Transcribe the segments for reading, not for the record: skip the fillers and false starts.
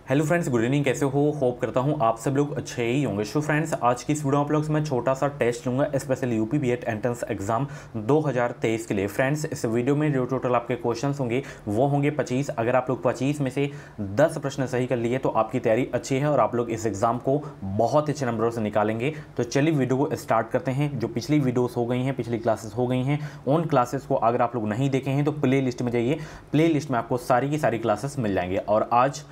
Hello friends, good evening. कैसे हो? Hope करता हूँ आप सब लोग अच्छे ही होंगे। सो फ्रेंड्स, आज की इस वीडियो आप लोग से मैं छोटा सा टेस्ट लूँगा special UP BEd entrance exam 2023 के लिए। फ्रेंड्स, इस वीडियो में जो टोटल आपके क्वेश्चंस होंगे वो होंगे 25। अगर आप लोग 25 में से 10 प्रश्न सही कर लिए तो आपकी तैयारी अच्छी है और आप लोग इस एग्जाम को बहुत अच्छे नंबरों से निकालेंगे। तो चलिए वीडियो को स्टार्ट करते हैं। जो पिछली वीडियोज़ हो गई हैं, पिछली क्लासेस हो गई हैं, उन क्लासेस को अगर आप लोग नहीं देखे हैं तो प्ले लिस्ट में जाइए। प्ले लिस्ट में आपको सारी की सारी क्लासेस मिल जाएंगे। और आज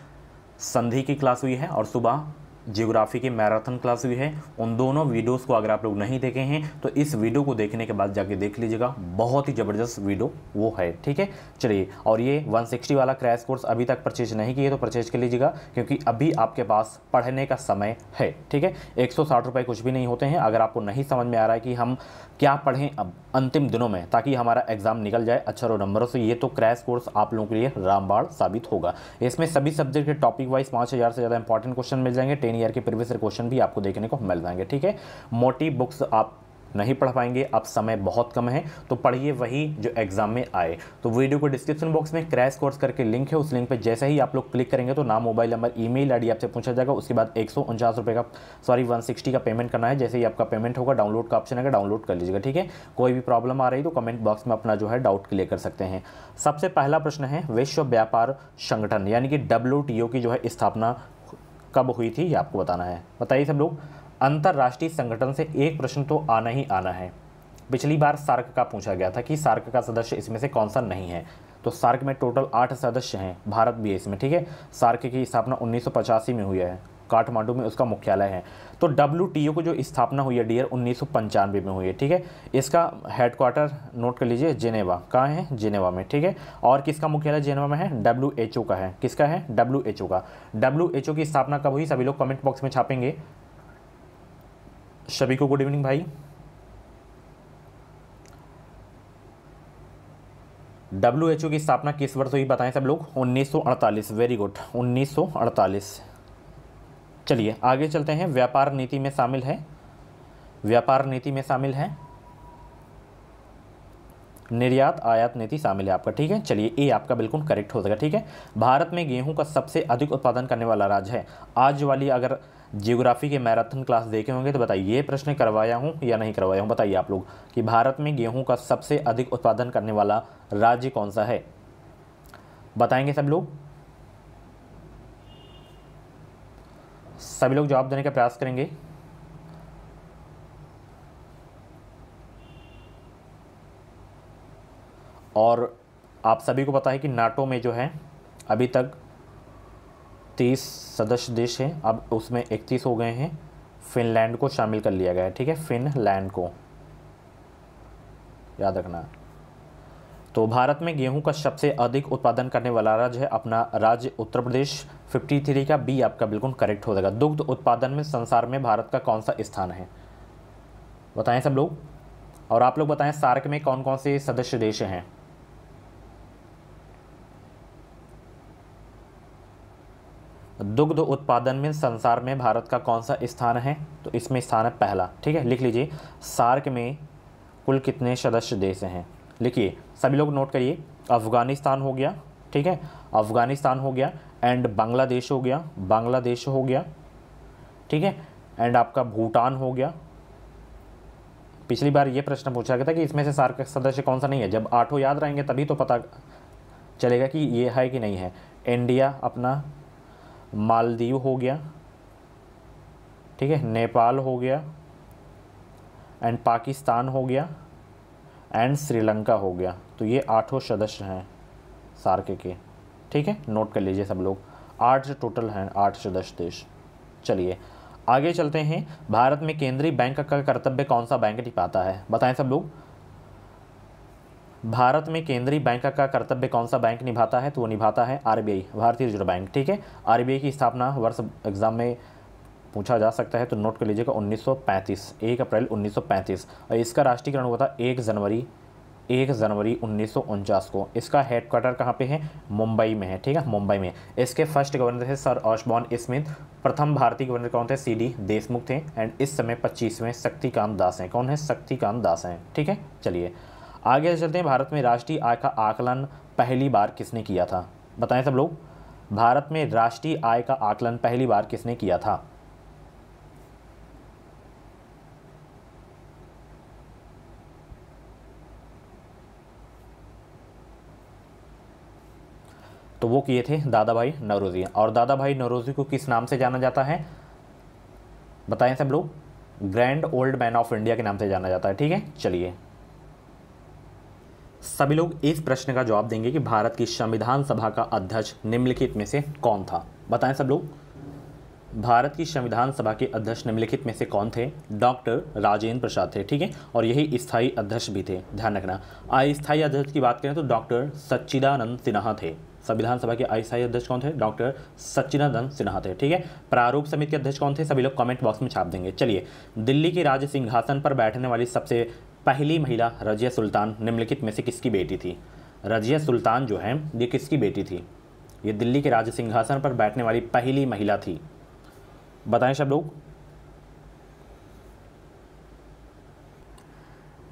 संधि की क्लास हुई है और सुबह ज्योग्राफी की मैराथन क्लास हुई है। उन दोनों वीडियोस को अगर आप लोग नहीं देखे हैं तो इस वीडियो को देखने के बाद जाके देख लीजिएगा। बहुत ही ज़बरदस्त वीडियो वो है, ठीक है। चलिए, और ये 160 वाला क्रैश कोर्स अभी तक परचेज नहीं किए तो परचेज कर लीजिएगा, क्योंकि अभी आपके पास पढ़ने का समय है, ठीक है। 160 रुपये कुछ भी नहीं होते हैं। अगर आपको नहीं समझ में आ रहा है कि हम क्या पढ़ें अब अंतिम दिनों में ताकि हमारा एग्जाम निकल जाए अच्छे नंबरों से, ये तो क्रैश कोर्स आप लोगों के लिए रामबाण साबित होगा। इसमें सभी सब्जेक्ट के टॉपिक वाइज 5000 से ज़्यादा इंपॉर्टेंट क्वेश्चन मिल जाएंगे। 10 ईयर के प्रीवियस क्वेश्चन भी आपको देखने को मिल जाएंगे, ठीक है। मोटी बुक्स आप नहीं पढ़ पाएंगे, अब समय बहुत कम है, तो पढ़िए वही जो एग्जाम में आए। तो वीडियो को डिस्क्रिप्शन बॉक्स में क्रैश कोर्स करके लिंक है, उस लिंक पे जैसे ही आप लोग क्लिक करेंगे तो नाम, मोबाइल नंबर, ईमेल आईडी आपसे पूछा जाएगा। उसके बाद 149 रुपये का 160 का पेमेंट करना है। जैसे ही आपका पेमेंट होगा डाउनलोड का ऑप्शन आएगा, डाउनलोड कर लीजिएगा, ठीक है। कोई भी प्रॉब्लम आ रही तो कमेंट बॉक्स में अपना जो है डाउट क्लियर कर सकते हैं। सबसे पहला प्रश्न है, विश्व व्यापार संगठन यानी कि WTO की जो है स्थापना कब हुई थी ये आपको बताना है। बताइए सब लोग। अंतर्राष्ट्रीय संगठन से एक प्रश्न तो आना ही आना है। पिछली बार सार्क का पूछा गया था कि सार्क का सदस्य इसमें से कौन सा नहीं है। तो सार्क में टोटल 8 सदस्य हैं, भारत भी है इसमें, ठीक है। सार्क की स्थापना 1985 में हुई है, काठमांडू में उसका मुख्यालय है। तो WTO को जो स्थापना हुई है डियर 1995 में हुई है, ठीक है। इसका हेडक्वार्टर नोट कर लीजिए, जेनेवा। कहाँ है? जेनेवा में, ठीक है। और किसका मुख्यालय जेनेवा में है? WHO का है। किसका है? WHO का। WHO की स्थापना कब हुई? सभी लोग कमेंट बॉक्स में छापेंगे। सभी को गुड इवनिंग भाई। WHO की स्थापना किस वर्ष हुई बताएं सब लोग? 1948। Very good, 1948। चलिए आगे चलते हैं। व्यापार नीति में शामिल है, व्यापार नीति में शामिल है निर्यात आयात नीति शामिल है आपका, ठीक है। चलिए ये आपका बिल्कुल करेक्ट हो जाएगा, ठीक है। भारत में गेहूं का सबसे अधिक उत्पादन करने वाला राज्य है। आज वाली अगर ज्योग्राफी के मैराथन क्लास देखे होंगे तो बताइए, ये प्रश्न करवाया हूं या नहीं करवाया हूं, बताइए आप लोग कि भारत में गेहूं का सबसे अधिक उत्पादन करने वाला राज्य कौन सा है? बताएंगे सब लोग? सभी लोग जवाब देने का प्रयास करेंगे। और आप सभी को पता है कि नाटो में जो है अभी तक 30 सदस्य देश हैं, अब उसमें 31 हो गए हैं। फिनलैंड को शामिल कर लिया गया है, ठीक है। फिनलैंड को याद रखना। तो भारत में गेहूं का सबसे अधिक उत्पादन करने वाला राज्य है अपना राज्य उत्तर प्रदेश। 53 का बी आपका बिल्कुल करेक्ट हो जाएगा। दुग्ध उत्पादन में संसार में भारत का कौन सा स्थान है? बताएं सब लोग। और आप लोग बताएं सार्क में कौन कौन से सदस्य देश हैं? दुग्ध उत्पादन में संसार में भारत का कौन सा स्थान है? तो इसमें स्थान है पहला, ठीक है। लिख लीजिए, सार्क में कुल कितने सदस्य देश हैं? लिखिए, सभी लोग नोट करिए। अफगानिस्तान हो गया, ठीक है, अफगानिस्तान हो गया, एंड बांग्लादेश हो गया, बांग्लादेश हो गया, ठीक है, एंड आपका भूटान हो गया। पिछली बार ये प्रश्न पूछा गया था कि इसमें से सार्क का सदस्य कौन सा नहीं है। जब 8 याद रहेंगे तभी तो पता चलेगा कि ये है कि नहीं है। इंडिया अपना, मालदीव हो गया, ठीक है, नेपाल हो गया, एंड पाकिस्तान हो गया, एंड श्रीलंका हो गया। तो ये 8 सदस्य हैं सार्क के, ठीक है। नोट कर लीजिए सब लोग, 8 टोटल हैं, 8 सदस्य देश। चलिए आगे चलते हैं। भारत में केंद्रीय बैंक का कर्तव्य कौन सा बैंक निभाता है? बताएं सब लोग। भारत में केंद्रीय बैंक का कर्तव्य कौन सा बैंक निभाता है? तो वो निभाता है RBI, भारतीय रिजर्व बैंक, ठीक है। RBI की स्थापना वर्ष एग्जाम में पूछा जा सकता है तो नोट कर लीजिएगा 1935, 1 अप्रैल 1935। और इसका राष्ट्रीयकरण हुआ था 1 जनवरी 1949 को। इसका हेडक्वार्टर कहाँ पे है? मुंबई में है, ठीक है, मुंबई में। इसके फर्स्ट गवर्नर थे सर ऑशबॉर्न स्मिथ। प्रथम भारतीय गवर्नर कौन थे? CD देशमुख थे। एंड इस समय 25वें शक्तिकांत दास हैं। कौन है? शक्तिकांत दास हैं, ठीक है। चलिए आगे चलते हैं। भारत में राष्ट्रीय आय का आकलन पहली बार किसने किया था? बताएं सब लोग। भारत में राष्ट्रीय आय का आकलन पहली बार किसने किया था? तो वो किए थे दादा भाई नौरोजी। और दादा भाई नौरोजी को किस नाम से जाना जाता है? बताएं सब लोग। Grand old man of India के नाम से जाना जाता है। ठीक है, चलिए सभी लोग इस प्रश्न का जवाब देंगे कि भारत की संविधान सभा का अध्यक्ष निम्नलिखित में से कौन था? बताएं सब लोग। भारत की संविधान सभा के अध्यक्ष निम्नलिखित में से कौन थे? डॉक्टर राजेंद्र प्रसाद थे। ठीक है, और यही स्थायी अध्यक्ष भी थे, ध्यान रखना। अस्थायी अध्यक्ष की बात करें तो डॉक्टर सच्चिदानंद सिन्हा थे। संविधान सभा के अस्थायी अध्यक्ष कौन थे? डॉक्टर सच्चिदानंद सिन्हा थे। ठीक है, प्रारूप समिति के अध्यक्ष कौन थे? सभी लोग कमेंट बॉक्स में छाप देंगे। चलिए, दिल्ली के राज सिंहासन पर बैठने वाली सबसे पहली महिला रजिया सुल्तान निम्नलिखित में से किसकी बेटी थी? रजिया सुल्तान जो है ये किसकी बेटी थी? ये दिल्ली के राज सिंहासन पर बैठने वाली पहली महिला थी। बताएं सब लोग,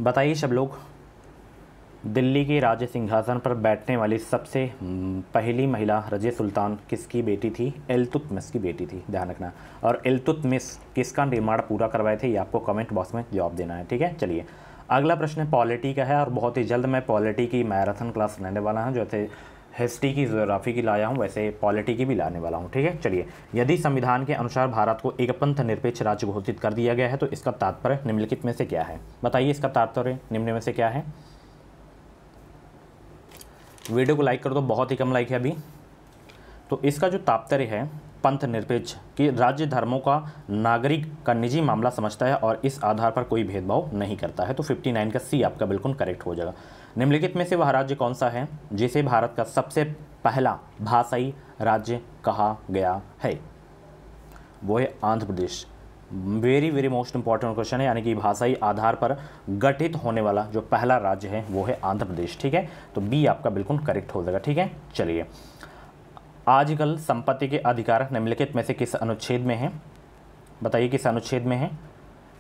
बताइए सब लोग। दिल्ली के राज सिंहासन पर बैठने वाली सबसे पहली महिला रजिया सुल्तान किसकी बेटी थी? इल्तुतमिश की बेटी थी, ध्यान रखना। और इल्तुतमिश किसका निर्माण पूरा करवाए थे, ये आपको कमेंट बॉक्स में जवाब देना है। ठीक है, चलिए अगला प्रश्न पॉलिटी का है और बहुत ही जल्द मैं पॉलिटी की मैराथन क्लास लेने वाला हूँ। जैसे हिस्ट्री की, ज्योग्राफी की लाया हूँ, वैसे पॉलिटी की भी लाने वाला हूँ। ठीक है, चलिए यदि संविधान के अनुसार भारत को एक पंथ निरपेक्ष राज्य घोषित कर दिया गया है तो इसका तात्पर्य निम्नलिखित में से क्या है? बताइए, इसका तात्पर्य निम्न में से क्या है? वीडियो को लाइक कर दो, बहुत ही कम लाइक है अभी। तो इसका जो तात्पर्य है, पंथ निरपेक्ष कि राज्य धर्मों का नागरिक का निजी मामला समझता है और इस आधार पर कोई भेदभाव नहीं करता है। तो 59 का सी आपका बिल्कुल करेक्ट हो जाएगा। निम्नलिखित में से वह राज्य कौन सा है जिसे भारत का सबसे पहला भाषाई राज्य कहा गया है? वो है Andhra Pradesh. Very very most important question है, यानी कि भाषाई आधार पर गठित होने वाला जो पहला राज्य है वो है आंध्र प्रदेश। ठीक है, तो बी आपका बिल्कुल करेक्ट हो जाएगा। ठीक है, चलिए आजकल संपत्ति के अधिकार निम्नलिखित में से किस अनुच्छेद में है? बताइए किस अनुच्छेद में है?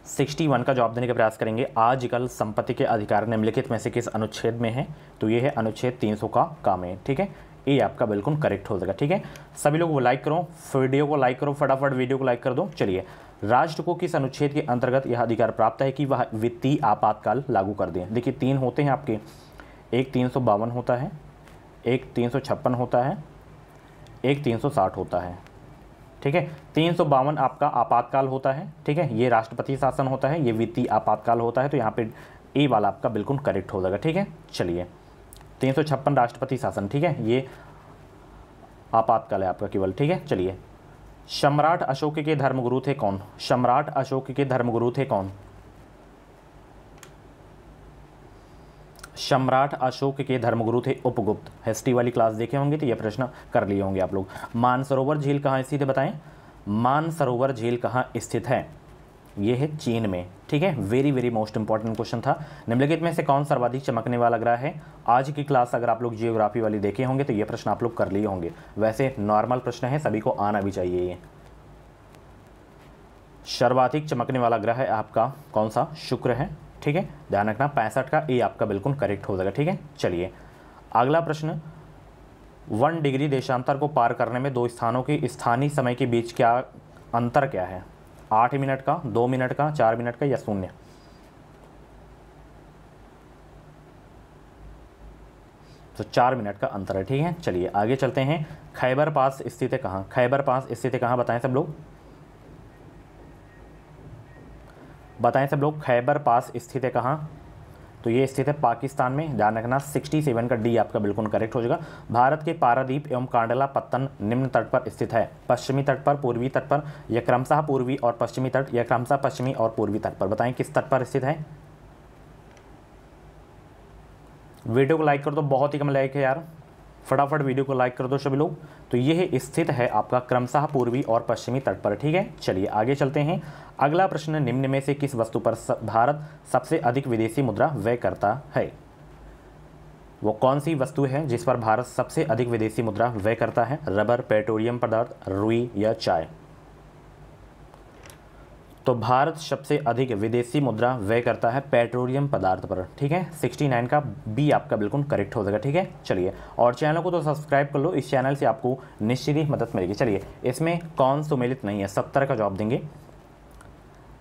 61 का जवाब देने का प्रयास करेंगे। आजकल संपत्ति के अधिकार निम्नलिखित में से किस अनुच्छेद में है? तो ये है अनुच्छेद 300 का काम है। ठीक है, ये आपका बिल्कुल करेक्ट हो जाएगा। ठीक है, सभी लोग वो लाइक करो, वीडियो को लाइक करो, फटाफट वीडियो को लाइक कर दो। चलिए, राष्ट्र को किस अनुच्छेद के अंतर्गत यह अधिकार प्राप्त है कि वह वित्तीय आपातकाल लागू कर दें? देखिए 3 होते हैं आपके, एक 352 होता है, एक 356 होता है, एक 360 होता है। ठीक है, 352 आपका आपातकाल होता है। ठीक है, ये राष्ट्रपति शासन होता है, ये वित्तीय आपातकाल होता है। तो यहाँ पे ए वाला आपका बिल्कुल करेक्ट हो जाएगा। ठीक है, चलिए 356 राष्ट्रपति शासन। ठीक है, ये आपातकाल है आपका केवल। ठीक है, चलिए सम्राट अशोक के धर्मगुरु थे कौन? सम्राट अशोक के धर्मगुरु थे कौन? सम्राट अशोक के धर्मगुरु थे उपगुप्त। हिस्ट्री वाली क्लास देखे होंगे तो ये प्रश्न कर लिए होंगे आप लोग। मानसरोवर झील कहाँ स्थित है? बताएं, मानसरोवर झील कहाँ स्थित है? ये है चीन में। ठीक है, very very most important question था। निम्नलिखित में से कौन सर्वाधिक चमकने वाला ग्रह है? आज की क्लास अगर आप लोग जियोग्राफी वाली देखे होंगे तो ये प्रश्न आप लोग कर लिए होंगे। वैसे नॉर्मल प्रश्न है, सभी को आना भी चाहिए। ये सर्वाधिक चमकने वाला ग्रह है आपका कौन सा? शुक्र है। ठीक है, ध्यान रखना 65 का ए आपका बिल्कुल करेक्ट हो जाएगा। ठीक है, चलिए अगला प्रश्न, 1 डिग्री देशांतर को पार करने में 2 स्थानों के स्थानीय समय के बीच क्या अंतर क्या है? 8 मिनट का, 2 मिनट का, 4 मिनट का या 0? तो 4 मिनट का अंतर है। ठीक है, चलिए आगे चलते हैं। खैबर पास स्थित है कहाँ? खैबर पास स्थित है कहाँ? बताएं सब लोग, बताएं सब लोग। खैबर पास स्थित है कहाँ? तो ये स्थित है पाकिस्तान में, ध्यान रखना। 67 का डी आपका बिल्कुल करेक्ट हो जाएगा। भारत के पारादीप एवं कांडला पत्तन निम्न तट पर स्थित है? पश्चिमी तट पर, पूर्वी तट पर या क्रमशः पूर्वी और पश्चिमी तट या क्रमशः पश्चिमी और पूर्वी तट पर? बताएं किस तट पर स्थित है? वीडियो को लाइक कर दो, बहुत ही कम लाइक है यार, फटाफट वीडियो को लाइक कर दो सभी लोग। तो ये स्थित है आपका क्रमशः पूर्वी और पश्चिमी तट पर। ठीक है, चलिए आगे चलते हैं। अगला प्रश्न, निम्न में से किस वस्तु पर भारत सबसे अधिक विदेशी मुद्रा व्यय करता है? वो कौन सी वस्तु है जिस पर भारत सबसे अधिक विदेशी मुद्रा व्यय करता है? रबर, पेट्रोलियम पदार्थ, रुई या चाय? तो भारत सबसे अधिक विदेशी मुद्रा व्यय करता है पेट्रोलियम पदार्थ पर, ठीक है। 69 का बी आपका बिल्कुल करेक्ट हो जाएगा, ठीक है। चलिए, और चैनल को तो सब्सक्राइब कर लो, इस चैनल से आपको निश्चित ही मदद मिलेगी। चलिए, इसमें कौन सुमेलित नहीं है, 70 का जवाब देंगे।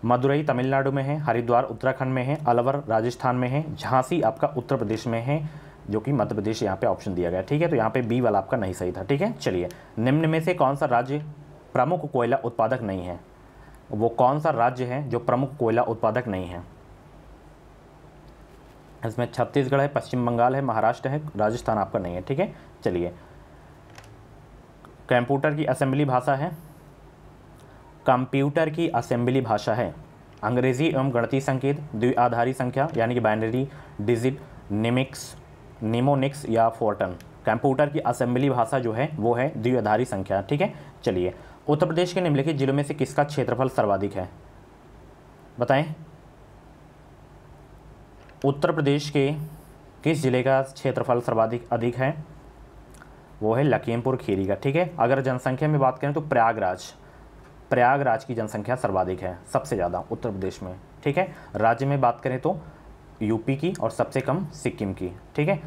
मदुरई तमिलनाडु में है, हरिद्वार उत्तराखंड में है, अलवर राजस्थान में है, झांसी आपका उत्तर प्रदेश में है, जो कि मध्य प्रदेश यहाँ पे ऑप्शन दिया गया, ठीक है। तो यहाँ पे बी वाला आपका नहीं सही था, ठीक है। चलिए, निम्न में से कौन सा राज्य प्रमुख कोयला उत्पादक नहीं है? वो कौन सा राज्य है जो प्रमुख कोयला उत्पादक नहीं है? इसमें छत्तीसगढ़ है, पश्चिम बंगाल है, महाराष्ट्र है, राजस्थान आपका नहीं है, ठीक है। चलिए, कंप्यूटर की असेंबली भाषा है, कंप्यूटर की असेंबली भाषा है अंग्रेजी एवं गणितीय संकेत, द्विआधारी संख्या यानी कि बाइनरी डिजिट, निमोनिक्स या फोर्टन। कंप्यूटर की असेंबली भाषा जो है वो है द्विआधारी संख्या, ठीक है। चलिए, उत्तर प्रदेश के निम्नलिखित जिलों में से किसका क्षेत्रफल सर्वाधिक है? बताएं, उत्तर प्रदेश के किस जिले का क्षेत्रफल सर्वाधिक अधिक है? वो है लखीमपुर खीरी का, ठीक है। अगर जनसंख्या में बात करें तो प्रयागराज की जनसंख्या सर्वाधिक है, सबसे ज़्यादा उत्तर प्रदेश में, ठीक है। राज्य में बात करें तो यूपी की और सबसे कम सिक्किम की, ठीक है।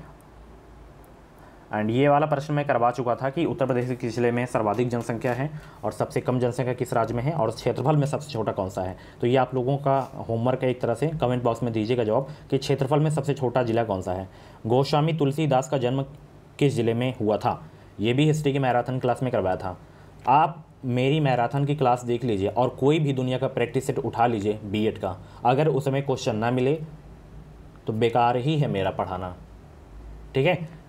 एंड ये वाला प्रश्न मैं करवा चुका था कि उत्तर प्रदेश के किस जिले में सर्वाधिक जनसंख्या है और सबसे कम जनसंख्या किस राज्य में है और क्षेत्रफल में सबसे छोटा कौन सा है। तो ये आप लोगों का होमवर्क है, एक तरह से कमेंट बॉक्स में दीजिएगा जवाब कि क्षेत्रफल में सबसे छोटा जिला कौन सा है। गोस्वामी तुलसीदास का जन्म किस जिले में हुआ था? ये भी हिस्ट्री की मैराथन क्लास में करवाया था। आप मेरी मैराथन की क्लास देख लीजिए और कोई भी दुनिया का प्रैक्टिस सेट उठा लीजिए बीएड का, अगर उसमें क्वेश्चन ना मिले तो बेकार ही है मेरा पढ़ाना, ठीक है।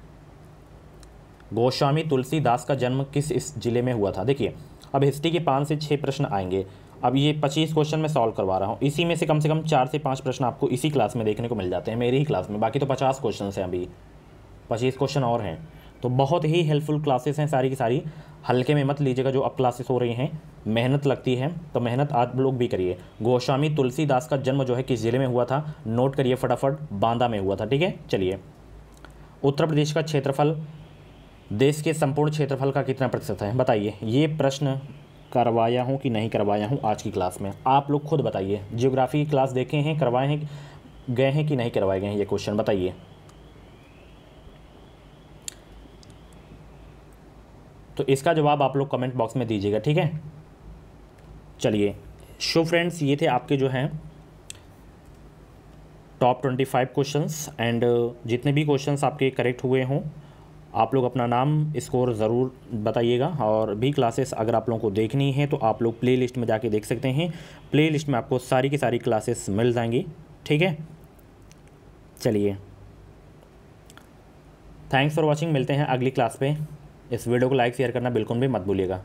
गोस्वामी तुलसीदास का जन्म किस इस जिले में हुआ था? देखिए, अब हिस्ट्री के 5 से 6 प्रश्न आएंगे। अब ये 25 क्वेश्चन मैं सॉल्व करवा रहा हूँ, इसी में से कम 4 से 5 प्रश्न आपको इसी क्लास में देखने को मिल जाते हैं, मेरी ही क्लास में। बाकी तो 50 क्वेश्चन हैं, अभी 25 क्वेश्चन और हैं। तो बहुत ही हेल्पफुल क्लासेस हैं सारी की सारी, हल्के में मत लीजिएगा। जो अब क्लासेस हो रही हैं, मेहनत लगती है, तो मेहनत आप लोग भी करिए। गोस्वामी तुलसीदास का जन्म जो है किस जिले में हुआ था? नोट करिए फटाफट, बांदा में हुआ था, ठीक है। चलिए, उत्तर प्रदेश का क्षेत्रफल देश के संपूर्ण क्षेत्रफल का कितना प्रतिशत है? बताइए। ये प्रश्न करवाया हूँ कि नहीं करवाया हूँ आज की क्लास में, आप लोग खुद बताइए। जियोग्राफी की क्लास देखे हैं, करवाए हैं, गए हैं कि नहीं करवाए गए हैं, ये क्वेश्चन बताइए। तो इसका जवाब आप लोग कमेंट बॉक्स में दीजिएगा, ठीक है। चलिए, शो फ्रेंड्स, ये थे आपके जो हैं टॉप 25 क्वेश्चंस। एंड जितने भी क्वेश्चंस आपके करेक्ट हुए हों, आप लोग अपना नाम स्कोर ज़रूर बताइएगा। और भी क्लासेस अगर आप लोगों को देखनी है तो आप लोग प्ले लिस्ट में जाके देख सकते हैं, प्ले लिस्ट में आपको सारी की सारी क्लासेस मिल जाएंगी, ठीक है। चलिए, थैंक्स फॉर वॉचिंग, मिलते हैं अगली क्लास पे। इस वीडियो को लाइक शेयर करना बिल्कुल भी मत भूलिएगा।